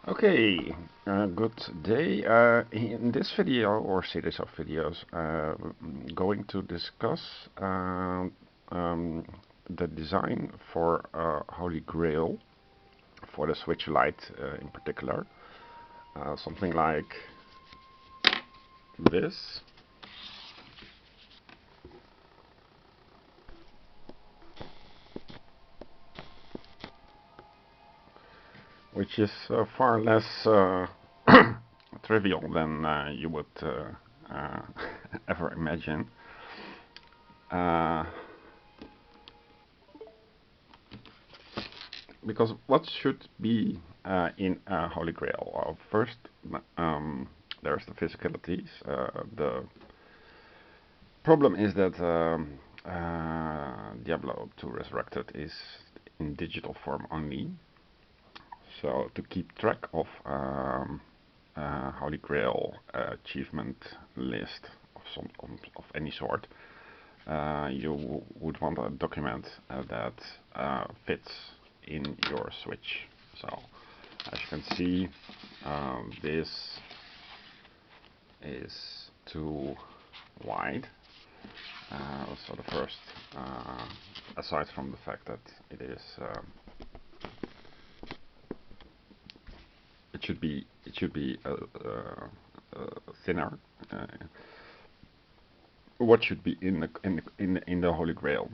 Okay, good day. In this video or series of videos, going to discuss um, the design for Holy Grail for the SwitchLite in particular. Something like this. Which is far less trivial than you would ever imagine. Because what should be in Holy Grail? First, there's the physicalities. The problem is that Diablo 2 Resurrected is in digital form only. So to keep track of Holy Grail achievement list of any sort, you would want a document that fits in your Switch. So as you can see, this is too wide. So the first, aside from the fact that it is it should be thinner. What should be in the Holy Grail?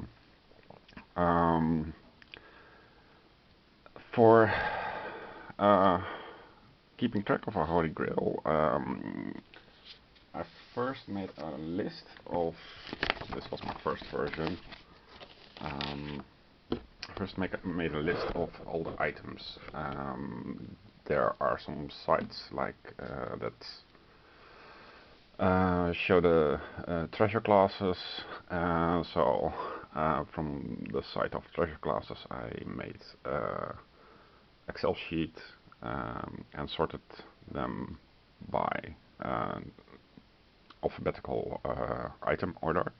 For keeping track of a Holy Grail, I first made a list of. This was my first version. First made a list of all the items. There are some sites like that show the treasure classes. So from the site of treasure classes, I made Excel sheet and sorted them by alphabetical item order.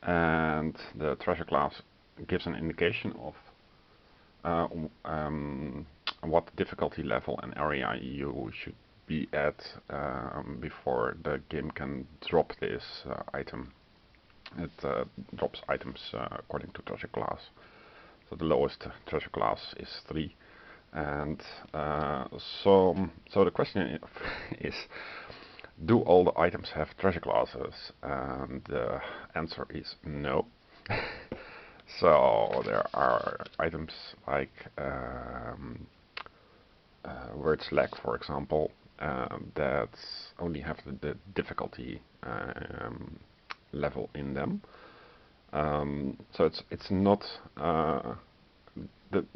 And the treasure class gives an indication of what difficulty level and area you should be at before the game can drop this item. It drops items according to treasure class. So the lowest treasure class is 3. And so the question is, do all the items have treasure classes? And the answer is no. So there are items like words lag, for example, that only have the difficulty level in them. So it's not the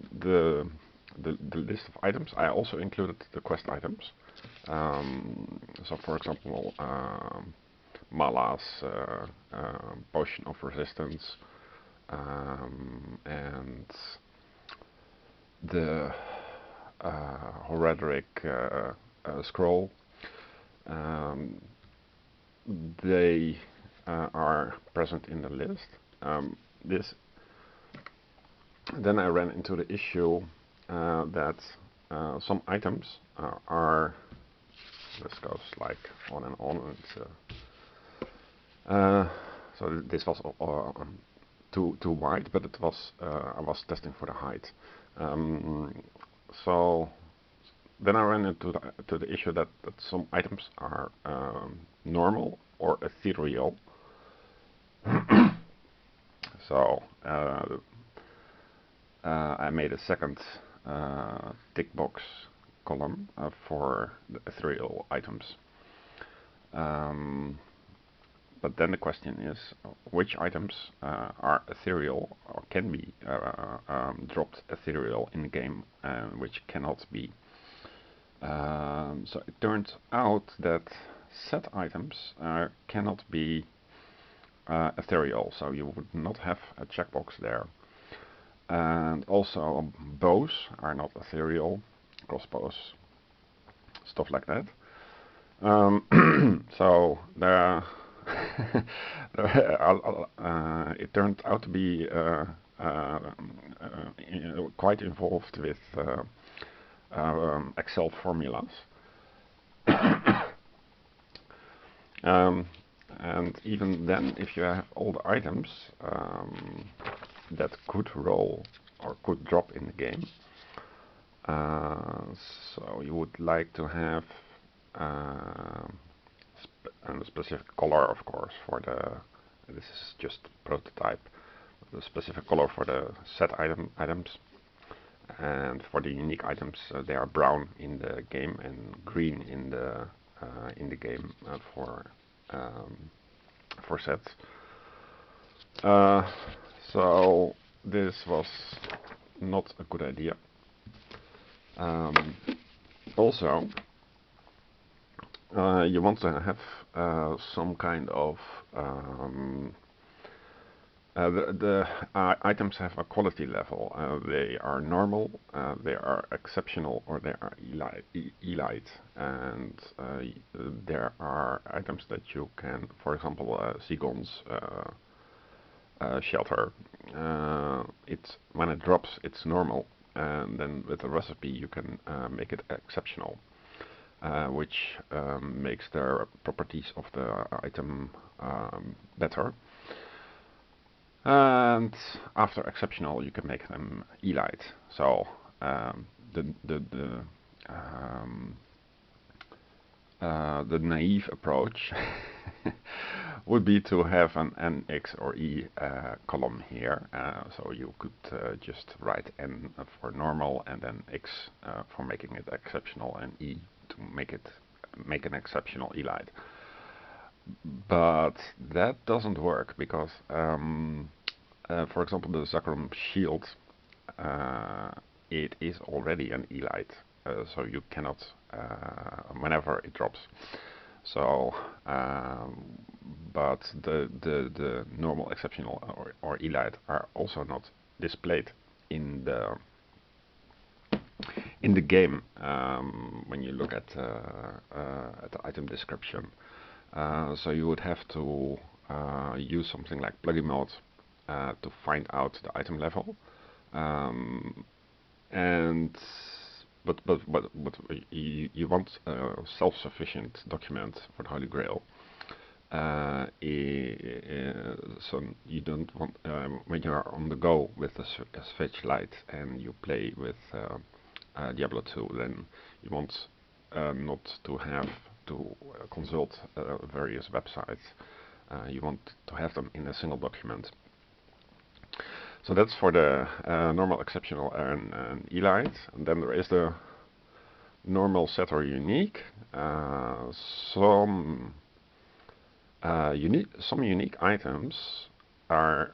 list of items. I also included the quest items. So for example, Mala's potion of resistance, and the Horridric scroll. They are present in the list. Then I ran into the issue that some items are. This goes like on and on. So this was too wide, but it was I was testing for the height. So then I ran into the issue that some items are normal or ethereal. So I made a second tick box column for the ethereal items. But then the question is, which items are ethereal or can be dropped ethereal in the game and which cannot be. So it turns out that set items cannot be ethereal, so you would not have a checkbox there. And also bows are not ethereal, crossbows, stuff like that. So there it turned out to be quite involved with Excel formulas. And even then, if you have all the items that could roll or could drop in the game, so you would like to have a specific color, of course, for this is just prototype, the specific color for the set items, and for the unique items they are brown in the game and green in the game for sets. So this was not a good idea. Also, you want to have some kind of the items have a quality level. They are normal, they are exceptional, or they are elite. And there are items that you can, for example, Sigon's shelter. When it drops, it's normal, and then with a recipe you can make it exceptional, which makes the properties of the item better. And after exceptional, you can make them elite. So the naive approach would be to have an N, X, or E column here. So you could just write N for normal, and then X for making it exceptional, and E to make an exceptional elite. But that doesn't work because, for example, the Zakram shield, it is already an elite, so you cannot, whenever it drops. So, but the normal, exceptional, or elite are also not displayed in the game when you look at the item description. So you would have to use something like plugin mode to find out the item level, but you want a self-sufficient document for the Holy Grail. So you don't want, when you are on the go with the SwitchLite and you play with Diablo 2, then you want not to have to consult various websites. You want to have them in a single document. So that's for the normal, exceptional, and elite. And then there is the normal, set, or unique. Some unique items are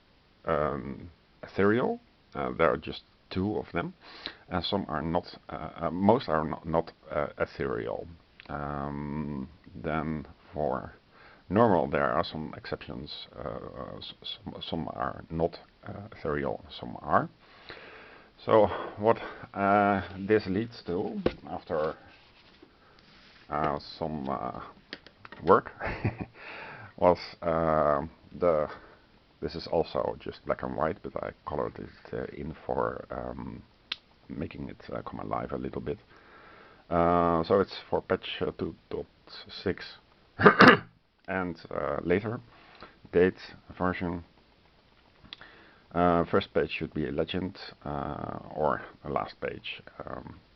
ethereal. There are just 2 of them, and some are not. Most are not ethereal. Then for normal, there are some exceptions. Some are not ethereal, some are. So what this leads to, after some work, was this is also just black and white, but I colored it in for making it come alive a little bit. So it's for patch 2.6 and later. Date, version. First page should be a legend, or a last page.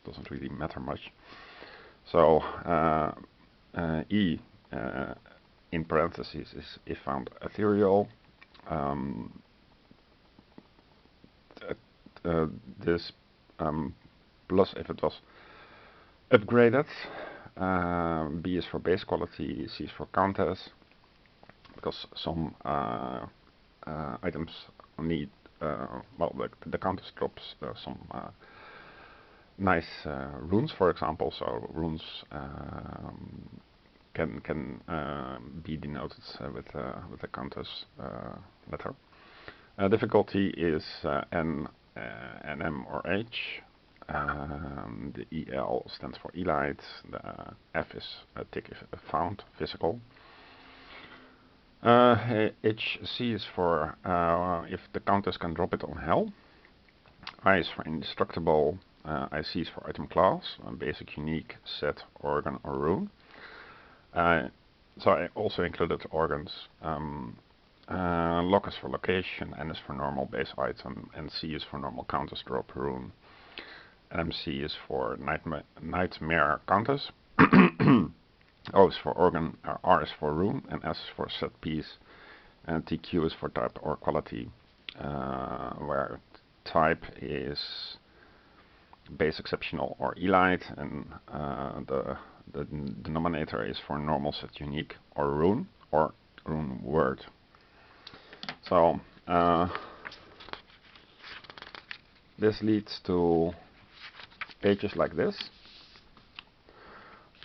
Doesn't really matter much. So E in parentheses is if found ethereal. This plus if it was upgraded. B is for base quality, C is for counters, because some items need, well, the counters drops some nice runes, for example, so runes can be denoted with the counters letter. Difficulty is N, M, or H. The EL stands for elite. The F is tick is found, physical. HC is for if the counters can drop it on hell. I is for indestructible. ICs for item class, basic, unique, set, organ, or rune. So I also included organs. Loc is for location, N is for normal base item, NC is for normal countess drop rune, NMC is for nightmare countess, O is for organ, R is for rune, and S is for set piece, and TQ is for type or quality, where type is base exceptional or elite, and the denominator is for normal set unique or rune word. So this leads to pages like this,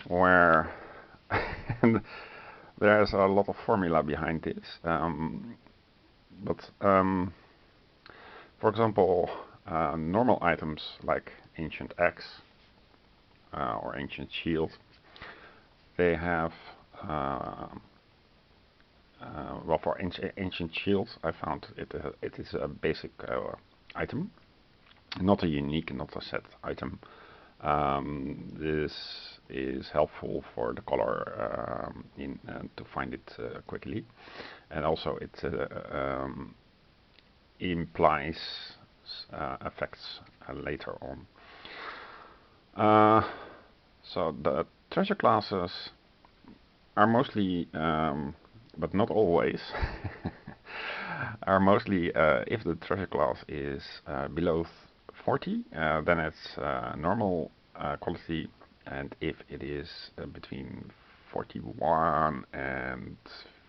where there's a lot of formula behind this. For example, normal items like Ancient Axe or Ancient Shield, they have well, for Ancient Shield, I found it is a basic item, not a unique, not a set item. This is helpful for the color to find it quickly, and also it implies effects later on. So the treasure classes are mostly, but not always, are mostly, if the treasure class is below 40, then it's normal quality, and if it is between 41 and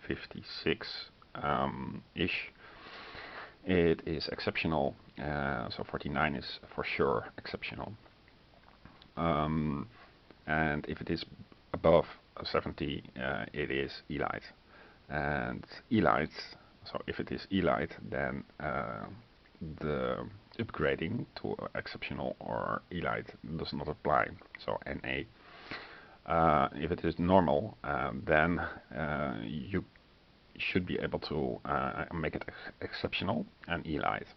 56 ish, it is exceptional. So 49 is for sure exceptional. And if it is above 70, it is elite. And elite, so if it is elite, then the upgrading to exceptional or elite does not apply, so NA. If it is normal, then you should be able to make it exceptional and elite.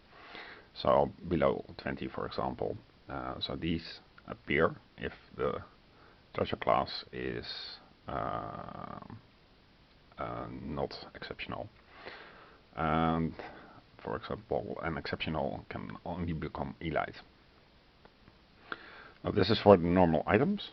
So below 20, for example. So these appear if the treasure class is not exceptional. And for example, an exceptional can only become elite. Now this is for the normal items.